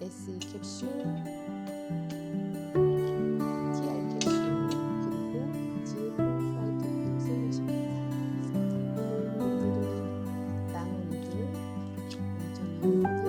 SE 캡슐, TR 캡슐, 그리고 질 프로파이팅 솔루션입니다. 오늘은 나노니들 0.2ml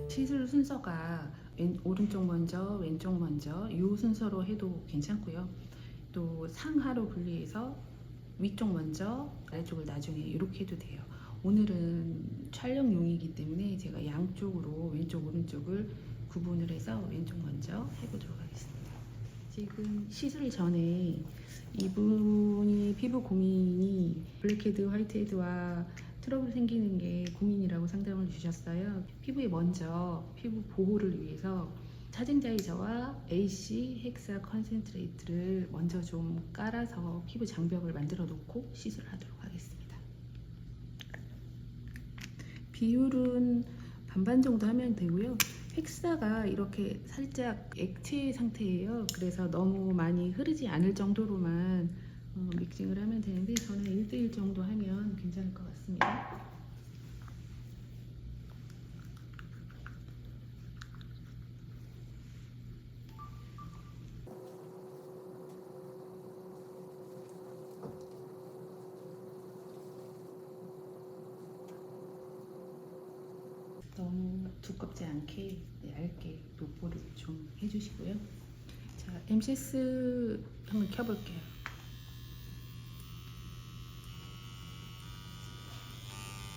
시술 순서가 오른쪽 먼저 왼쪽 먼저 이 순서로 해도 괜찮고요. 또 상하로 분리해서 위쪽 먼저 아래쪽을 나중에 이렇게 해도 돼요. 오늘은 촬영용이기 때문에 제가 양쪽으로 왼쪽 오른쪽을 구분을 해서 왼쪽 먼저 해보도록 하겠습니다. 지금 시술 전에 이분이 피부 고민이 블랙헤드, 화이트헤드와 트러블 생기는 게 고민이라고 상담을 주셨어요. 피부에 먼저 피부 보호를 위해서 차쟁자이저와 AC 헥사 컨센트레이트를 먼저 좀 깔아서 피부 장벽을 만들어 놓고 시술을 하도록 하겠습니다. 비율은 반반 정도 하면 되고요. 헥사가 이렇게 살짝 액체 상태예요. 그래서 너무 많이 흐르지 않을 정도로만 믹싱을 하면 되는데 저는 1:1 정도 하면 괜찮을 것 같습니다. 너무 두껍지 않게 얇게 도포를 좀 해주시고요. 자, MCS 한번 켜볼게요.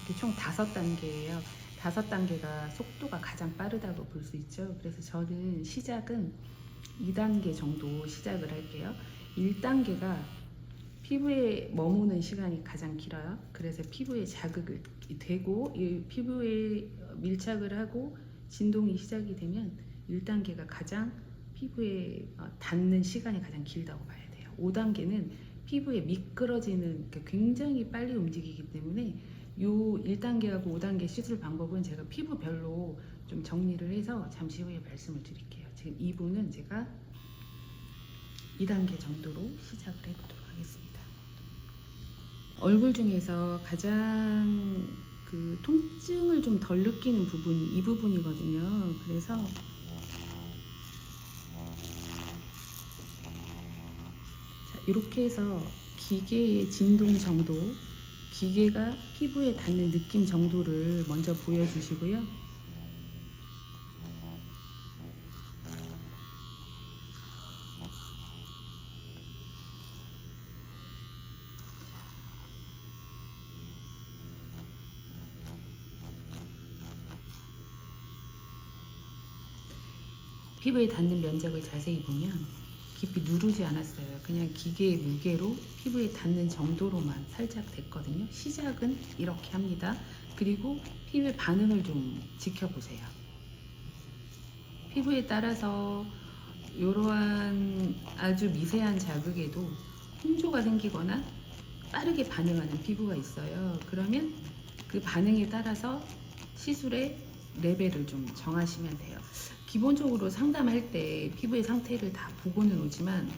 이게 총 5단계예요. 5단계가 속도가 가장 빠르다고 볼 수 있죠. 그래서 저는 시작은 2단계 정도 시작을 할게요. 1단계가 피부에 머무는 시간이 가장 길어요. 그래서 피부에 자극이 되고 이 피부에 밀착을 하고 진동이 시작이 되면 1단계가 가장 피부에 닿는 시간이 가장 길다고 봐야 돼요. 5단계는 피부에 미끄러지는 굉장히 빨리 움직이기 때문에 요 1단계하고 5단계 시술 방법은 제가 피부별로 좀 정리를 해서 잠시 후에 말씀을 드릴게요. 지금 이 부분은 제가 2단계 정도로 시작을 해보도록 하겠습니다. 얼굴 중에서 가장 그 통증을 좀 덜 느끼는 부분이 이 부분이거든요. 그래서 자, 이렇게 해서 기계의 진동 정도, 기계가 피부에 닿는 느낌 정도를 먼저 보여주시고요. 피부에 닿는 면적을 자세히 보면 깊이 누르지 않았어요. 그냥 기계의 무게로 피부에 닿는 정도로만 살짝 됐거든요. 시작은 이렇게 합니다. 그리고 피부의 반응을 좀 지켜보세요. 피부에 따라서 이러한 아주 미세한 자극에도 홍조가 생기거나 빠르게 반응하는 피부가 있어요. 그러면 그 반응에 따라서 시술의 레벨을 좀 정하시면 돼요. 기본적으로 상담할 때 피부의 상태를 다 보고는 오지만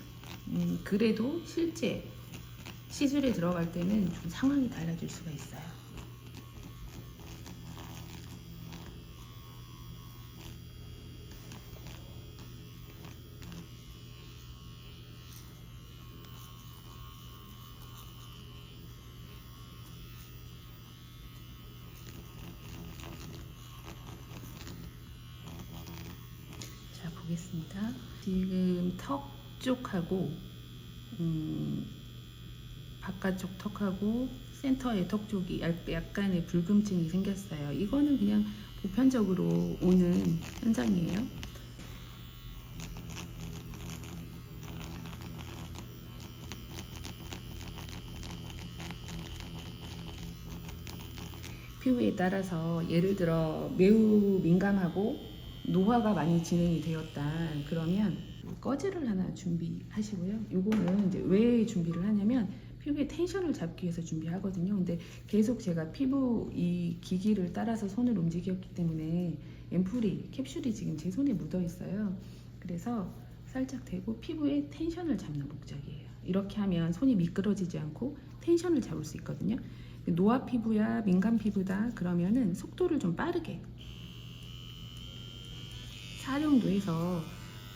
그래도 실제 시술에 들어갈 때는 좀 상황이 달라질 수가 있어요. 보겠습니다. 지금 턱 쪽하고 바깥쪽 턱하고 센터의 턱 쪽이 약간의 붉음증이 생겼어요. 이거는 그냥 보편적으로 오는 현상이에요. 피부에 따라서 예를 들어 매우 민감하고 노화가 많이 진행이 되었다 그러면 꺼즈를 하나 준비하시고요. 요거는 이제 왜 준비를 하냐면 피부에 텐션을 잡기 위해서 준비하거든요. 근데 계속 제가 피부 이 기기를 따라서 손을 움직였기 때문에 앰플이 캡슐이 지금 제 손에 묻어 있어요. 그래서 살짝 대고 피부에 텐션을 잡는 목적이에요. 이렇게 하면 손이 미끄러지지 않고 텐션을 잡을 수 있거든요. 노화 피부야 민감 피부다 그러면은 속도를 좀 빠르게 4정도에서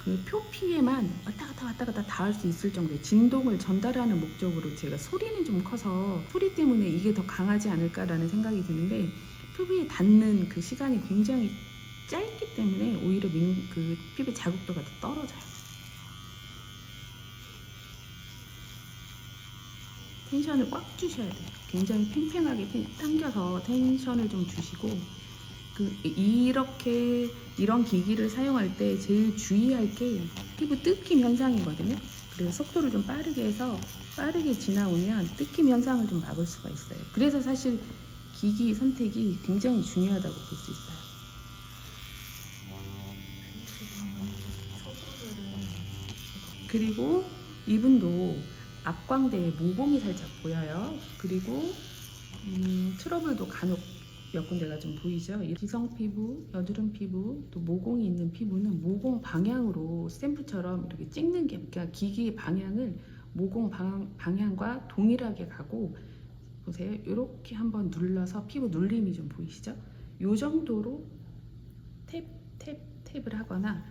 그 표피에만 왔다 갔다 다 할 수 있을 정도의 진동을 전달하는 목적으로 제가 소리는 좀 커서 소리 때문에 이게 더 강하지 않을까라는 생각이 드는데 피부에 닿는 그 시간이 굉장히 짧기 때문에 오히려 그 피부 자극도가 더 떨어져요. 텐션을 꽉 주셔야 돼요. 굉장히 팽팽하게 당겨서 텐션을 좀 주시고 이렇게 이런 기기를 사용할 때 제일 주의할 게 피부 뜯김 현상이거든요. 그래서 속도를 좀 빠르게 해서 빠르게 지나오면 뜯김 현상을 좀 막을 수가 있어요. 그래서 사실 기기 선택이 굉장히 중요하다고 볼 수 있어요. 그리고 이분도 앞광대에 모공이 살짝 보여요. 그리고 트러블도 간혹 몇 군데가 좀 보이죠. 기성 피부, 여드름 피부, 또 모공이 있는 피부는 모공 방향으로 스탬프처럼 이렇게 찍는 게, 그러니까 기기 방향을 모공 방향과 동일하게 가고 보세요. 이렇게 한번 눌러서 피부 눌림이 좀 보이시죠? 이 정도로 탭을 하거나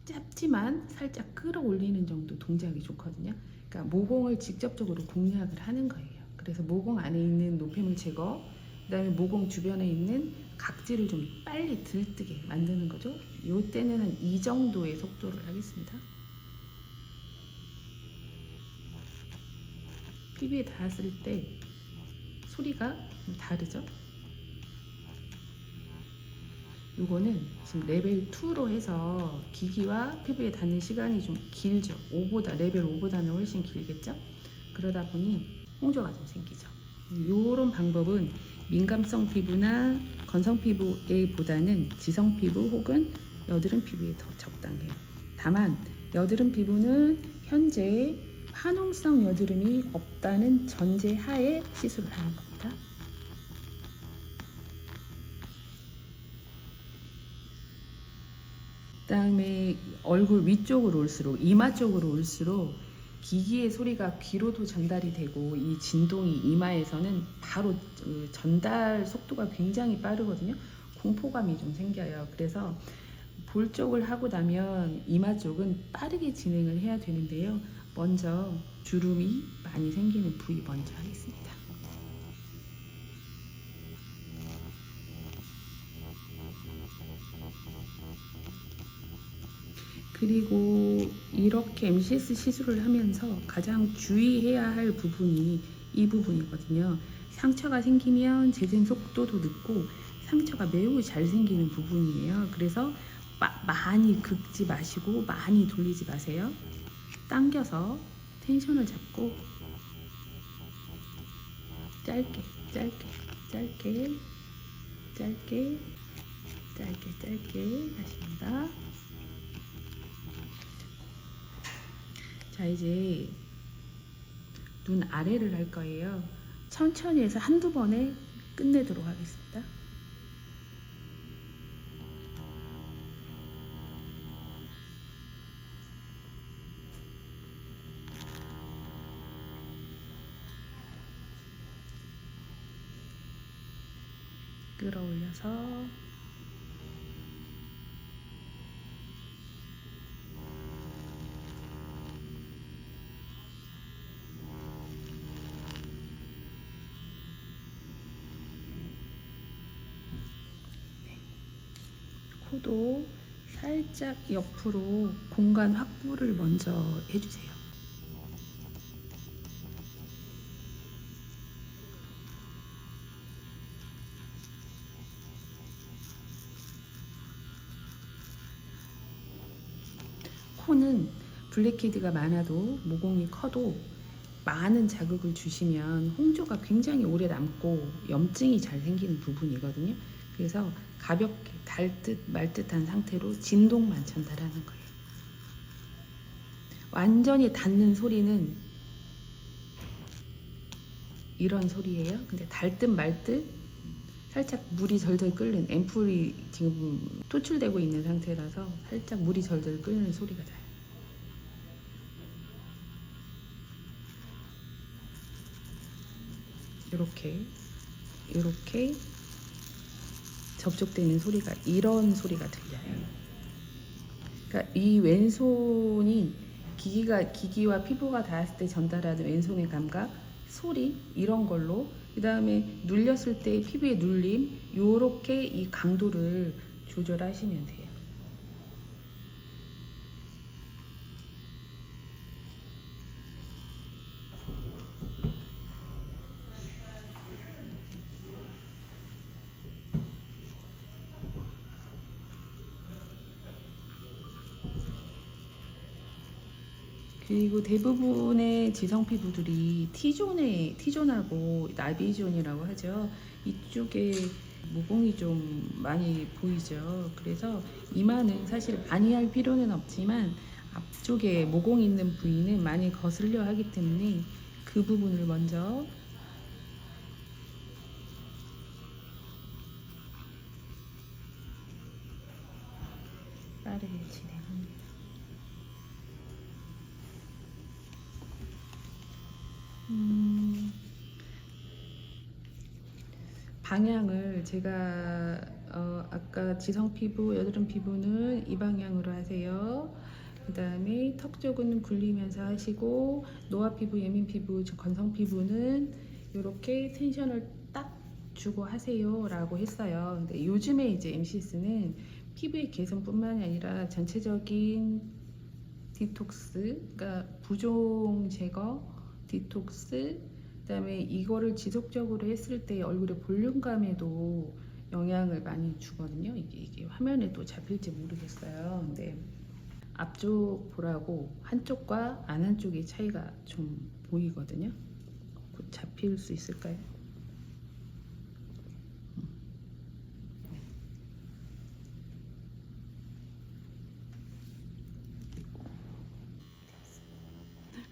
짧지만 살짝 끌어올리는 정도 동작이 좋거든요. 그러니까 모공을 직접적으로 공략을 하는 거예요. 그래서 모공 안에 있는 노폐물 제거, 그 다음에 모공 주변에 있는 각질을 좀 빨리 들뜨게 만드는 거죠. 이때는 한 이 정도의 속도를 하겠습니다. 피부에 닿았을 때 소리가 좀 다르죠. 요거는 지금 레벨 2로 해서 기기와 피부에 닿는 시간이 좀 길죠. 레벨 5보다는 훨씬 길겠죠. 그러다 보니 홍조가 좀 생기죠. 요런 방법은 민감성 피부나 건성 피부에 보다는 지성 피부 혹은 여드름 피부에 더 적당해요. 다만 여드름 피부는 현재 화농성 여드름이 없다는 전제 하에 시술을 하는 겁니다. 그다음에 얼굴 위쪽으로 올수록, 이마 쪽으로 올수록 기기의 소리가 귀로도 전달이 되고 이 진동이 이마에서는 바로 전달 속도가 굉장히 빠르거든요. 공포감이 좀 생겨요. 그래서 볼 쪽을 하고 나면 이마 쪽은 빠르게 진행을 해야 되는데요. 먼저 주름이 많이 생기는 부위 먼저 하겠습니다. 그리고 이렇게 MCS 시술을 하면서 가장 주의해야 할 부분이 이 부분이거든요. 상처가 생기면 재생 속도도 늦고 상처가 매우 잘 생기는 부분이에요. 그래서 많이 긁지 마시고 많이 돌리지 마세요. 당겨서 텐션을 잡고 짧게 하십니다. 자, 이제 눈 아래를 할 거예요. 천천히 해서 한두 번에 끝내도록 하겠습니다. 끌어올려서 코도 살짝 옆으로 공간 확보를 먼저 해주세요. 코는 블랙헤드가 많아도 모공이 커도 많은 자극을 주시면 홍조가 굉장히 오래 남고 염증이 잘 생기는 부분이거든요. 그래서 가볍게 달 듯 말 듯한 상태로 진동만 전달하는 거예요. 완전히 닿는 소리는 이런 소리예요. 근데 달 듯 말 듯 살짝 물이 절절 끓는, 앰플이 지금 토출되고 있는 상태라서 살짝 물이 절절 끓는 소리가 나요. 이렇게 접촉되는 소리가, 이런 소리가 들려요. 그러니까 이 왼손이 기기와 피부가 닿았을 때 전달하는 왼손의 감각, 소리, 이런 걸로, 그 다음에 눌렸을 때 피부의 눌림, 요렇게 이 강도를 조절하시면 돼요. 그리고 대부분의 지성 피부들이 T존하고 나비존이라고 하죠. 이쪽에 모공이 좀 많이 보이죠. 그래서 이마는 사실 많이 할 필요는 없지만 앞쪽에 모공 있는 부위는 많이 거슬려 하기 때문에 그 부분을 먼저 빠르게 진행합니다. 방향을 제가 아까 지성 피부, 여드름 피부는 이 방향으로 하세요. 그 다음에 턱 쪽은 굴리면서 하시고, 노화 피부, 예민 피부, 건성 피부는 이렇게 텐션을 딱 주고 하세요 라고 했어요. 근데 요즘에 이제 MCS는 피부의 개선뿐만이 아니라 전체적인 디톡스, 그러니까 부종 제거, 디톡스, 그다음에 이거를 지속적으로 했을 때 얼굴의 볼륨감에도 영향을 많이 주거든요. 이게 화면에도 잡힐지 모르겠어요. 근데 앞쪽 보라고 한쪽과 안 한쪽의 차이가 좀 보이거든요. 곧 잡힐 수 있을까요?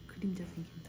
그림자 생긴다.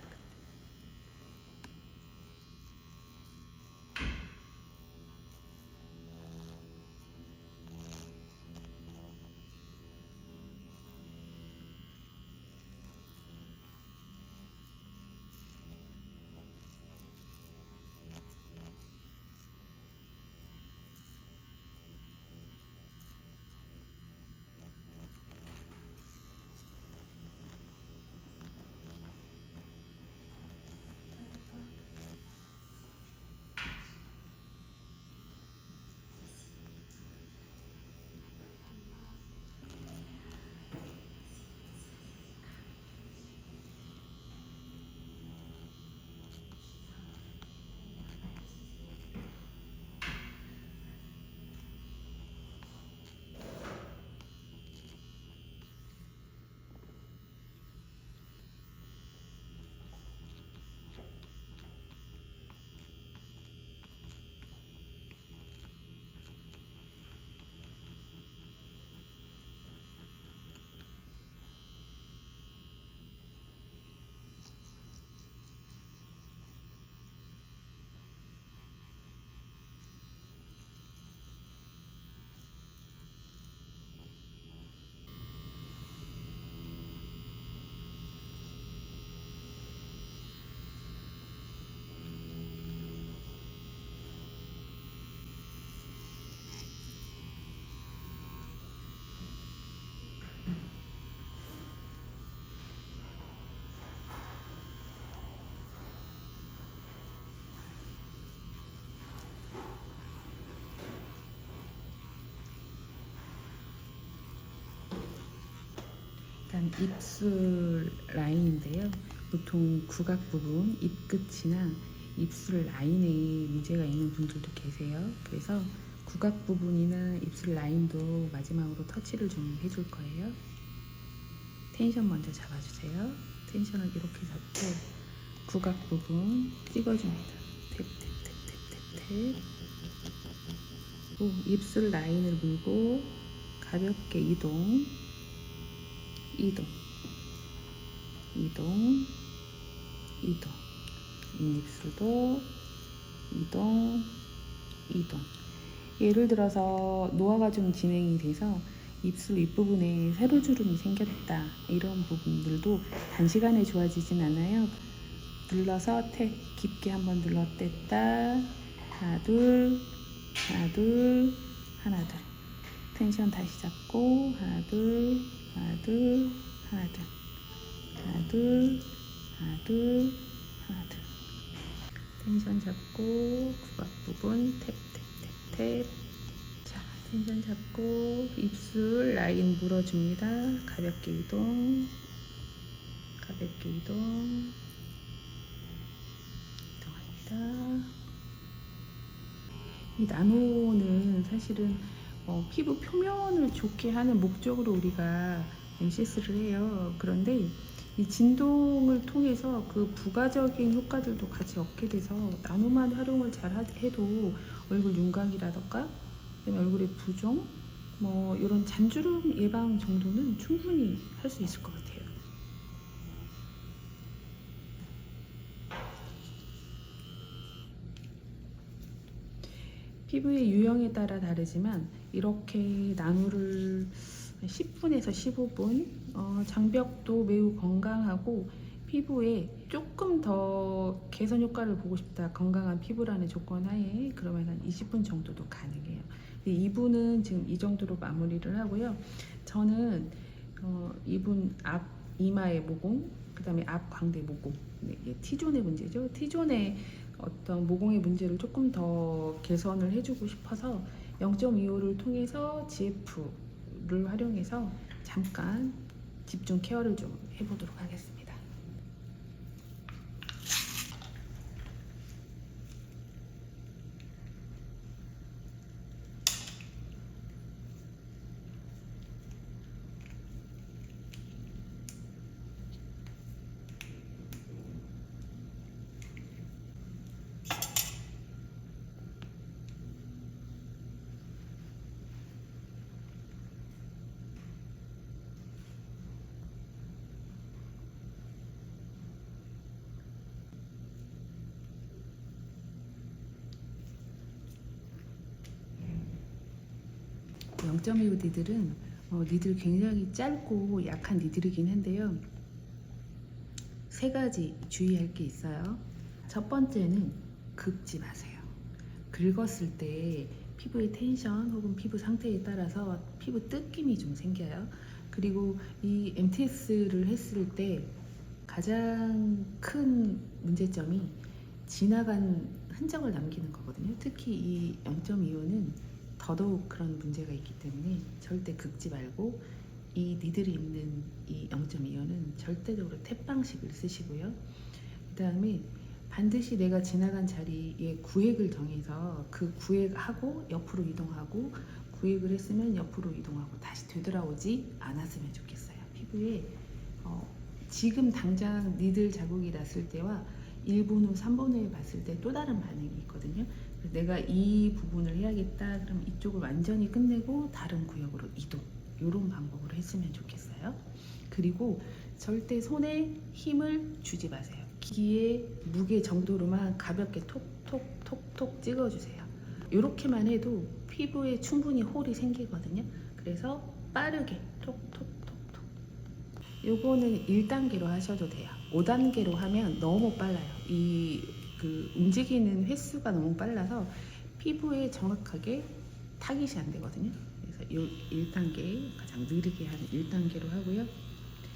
일단 입술 라인인데요. 보통 구각 부분, 입끝이나 입술 라인에 문제가 있는 분들도 계세요. 그래서 구각 부분이나 입술 라인도 마지막으로 터치를 좀 해줄 거예요. 텐션 먼저 잡아주세요. 텐션을 이렇게 잡고 구각 부분 찍어줍니다. 탭탭탭탭탭탭. 입술 라인을 물고 가볍게 이동, 이동, 이동, 이동. 입술도 이동, 이동. 예를 들어서 노화가 좀 진행이 돼서 입술 윗부분에 세로주름이 생겼다, 이런 부분들도 단시간에 좋아지진 않아요. 눌러서 깊게 한번 눌러댔다. 하나 둘, 하나 둘, 하나 둘. 텐션 다시 잡고 하나 둘, 하나 둘, 하나 둘, 하나 둘, 하나 둘, 하나 둘. 텐션 잡고 구각 부분 탭탭탭탭. 자, 텐션 잡고 입술 라인 물어줍니다. 가볍게 이동, 가볍게 이동, 이동합니다. 이 나노는 사실은 피부 표면을 좋게 하는 목적으로 우리가 MCS를 해요. 그런데 이 진동을 통해서 그 부가적인 효과들도 같이 얻게 돼서 나노만 활용을 잘 해도 얼굴 윤곽이라던가 그다음에 얼굴의 부종, 뭐 이런 잔주름 예방 정도는 충분히 할 수 있을 것 같아요. 피부의 유형에 따라 다르지만 이렇게 나노를 10분에서 15분, 장벽도 매우 건강하고 피부에 조금 더 개선 효과를 보고 싶다, 건강한 피부라는 조건 하에 그러면 한 20분 정도도 가능해요. 2분은 지금 이 정도로 마무리를 하고요. 저는 2분 앞 이마의 모공, 그 다음에 앞 광대 모공, T존의 문제죠. T존의 어떤 모공의 문제를 조금 더 개선을 해주고 싶어서 0.25를 통해서 GF를 활용해서 잠깐 집중 케어를 좀 해보도록 하겠습니다. 그 0.25 니들은 니들 굉장히 짧고 약한 니들이긴 한데요. 세 가지 주의할 게 있어요. 첫 번째는 긁지 마세요. 긁었을 때 피부의 텐션 혹은 피부 상태에 따라서 피부 뜯김이 좀 생겨요. 그리고 이 MTS를 했을 때 가장 큰 문제점이 지나간 흔적을 남기는 거거든요. 특히 이 0.25는 더더욱 그런 문제가 있기 때문에 절대 긁지 말고 이 니들이 있는 이 0.25는 절대적으로 탭 방식을 쓰시고요. 그 다음에 반드시 내가 지나간 자리에 구획을 정해서 그 구획하고 옆으로 이동하고, 구획을 했으면 옆으로 이동하고 다시 되돌아오지 않았으면 좋겠어요. 피부에 지금 당장 니들 자국이 났을 때와 1분 후, 3분 후에 봤을 때 또 다른 반응이 있거든요. 그래서 내가 이 부분을 해야겠다, 그럼 이쪽을 완전히 끝내고 다른 구역으로 이동, 이런 방법으로 했으면 좋겠어요. 그리고 절대 손에 힘을 주지 마세요. 기의 무게 정도로만 가볍게 톡톡톡톡 찍어주세요. 이렇게만 해도 피부에 충분히 홀이 생기거든요. 그래서 빠르게 톡톡톡톡. 요거는 1단계로 하셔도 돼요. 5단계로 하면 너무 빨라요. 그 움직이는 횟수가 너무 빨라서 피부에 정확하게 타깃이 안 되거든요. 그래서 요 1단계, 가장 느리게 하는 1단계로 하고요.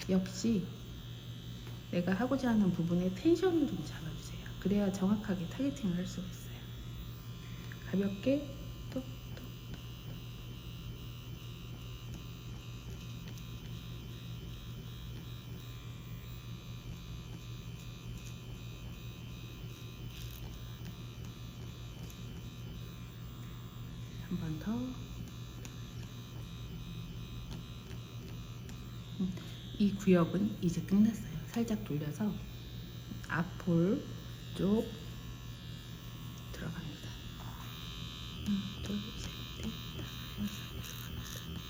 역시 내가 하고자 하는 부분에 텐션을 좀 잡아주세요. 그래야 정확하게 타겟팅을 할 수가 있어요. 가볍게 톡톡. 한 번 더. 이 구역은 이제 끝났어요. 살짝 돌려서 앞볼 쪽 들어갑니다. 하나, 둘, 셋, 넷, 다섯, 여섯, 일곱.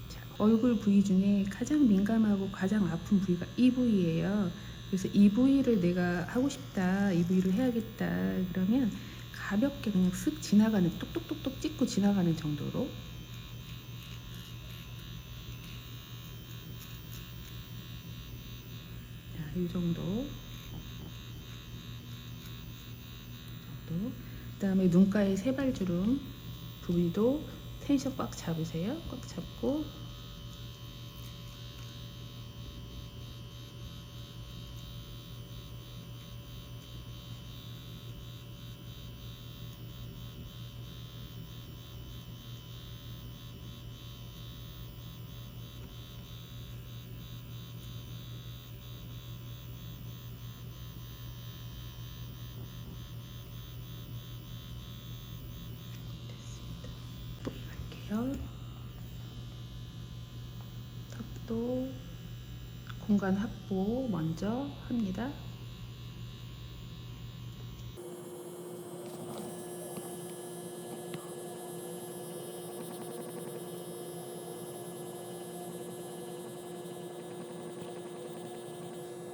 자, 얼굴 부위 중에 가장 민감하고 가장 아픈 부위가 이 부위예요. 그래서 이 부위를 내가 하고 싶다, 이 부위를 해야겠다 그러면 가볍게 그냥 쓱 지나가는, 똑똑똑똑 찍고 지나가는 정도로. 자, 이 정도. 그다음에 눈가의 세발주름 부위도 텐션 꽉 잡으세요. 꽉 잡고 또 갈게요. 턱도 공간 확보 먼저 합니다.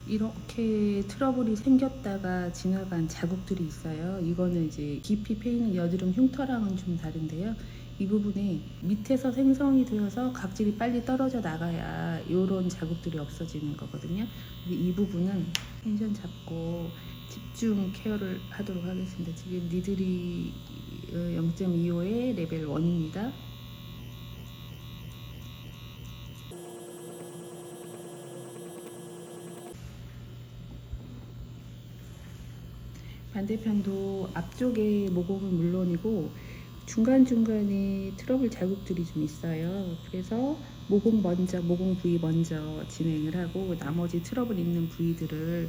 이렇게 트러블이 생겼다가 지나간 자국들이 있어요. 이거는 이제 깊이 패이는 여드름 흉터랑은 좀 다른데요. 이 부분에 밑에서 생성이 되어서 각질이 빨리 떨어져 나가야 이런 자국들이 없어지는 거거든요. 이 부분은 텐션 잡고 집중 케어를 하도록 하겠습니다. 지금 니들이 0.25의 레벨 1입니다. 반대편도 앞쪽에 모공은 물론이고 중간중간에 트러블 자국들이 좀 있어요. 그래서 모공 부위 먼저 진행을 하고 나머지 트러블 있는 부위들을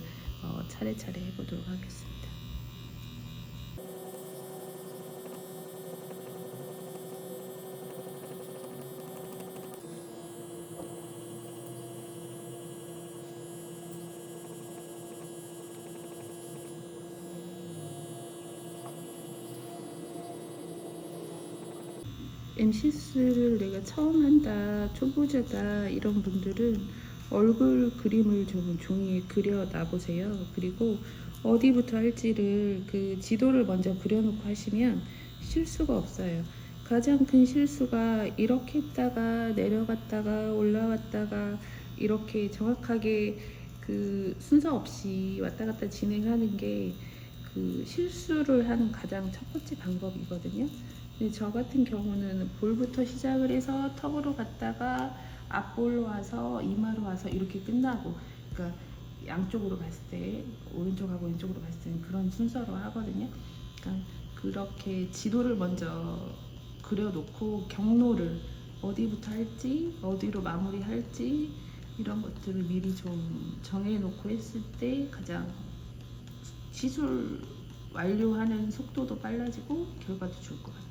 차례차례 해보도록 하겠습니다. MCS를 내가 처음 한다, 초보자다 이런 분들은 얼굴 그림을 좀 종이에 그려 놔보세요. 그리고 어디부터 할지를 그 지도를 먼저 그려놓고 하시면 실수가 없어요. 가장 큰 실수가 이렇게 했다가 내려갔다가 올라왔다가 이렇게 정확하게 그 순서 없이 왔다 갔다 진행하는 게 그 실수를 하는 가장 첫 번째 방법이거든요. 근데 저 같은 경우는 볼부터 시작을 해서 턱으로 갔다가 앞볼로 와서 이마로 와서 이렇게 끝나고, 그러니까 양쪽으로 봤을 때 오른쪽하고 왼쪽으로 봤을 때는 그런 순서로 하거든요. 그러니까 그렇게 지도를 먼저 그려놓고 경로를 어디부터 할지 어디로 마무리할지 이런 것들을 미리 좀 정해놓고 했을 때 가장 시술 완료하는 속도도 빨라지고 결과도 좋을 것 같아요.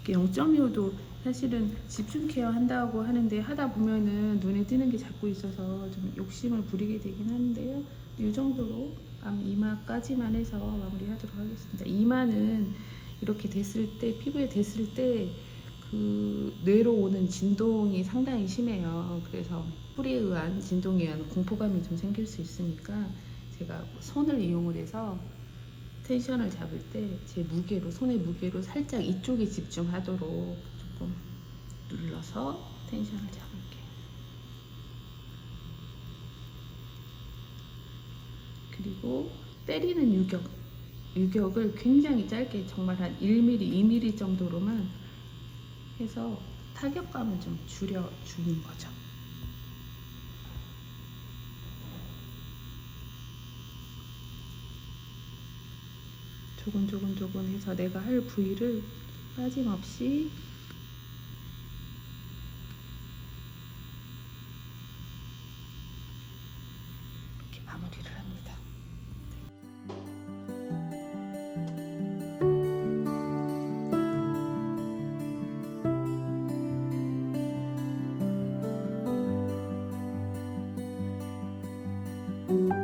0.25도 사실은 집중 케어 한다고 하는데 하다 보면은 눈에 띄는 게 자꾸 있어서 좀 욕심을 부리게 되긴 하는데요. 이 정도로 이마까지만 해서 마무리하도록 하겠습니다. 이마는 이렇게 됐을 때, 피부에 됐을 때 그 뇌로 오는 진동이 상당히 심해요. 그래서 뿔에 의한 진동에 의한 공포감이 좀 생길 수 있으니까 제가 손을 이용을 해서 텐션을 잡을 때 제 무게로, 손의 무게로 살짝 이쪽에 집중하도록 조금 눌러서 텐션을 잡을게요. 그리고 때리는 유격을 굉장히 짧게, 정말 한 1mm, 2mm 정도로만 해서 타격감을 좀 줄여주는 거죠. 조근조근 해서 내가 할 부위를 빠짐없이 이렇게 마무리를 합니다. 네.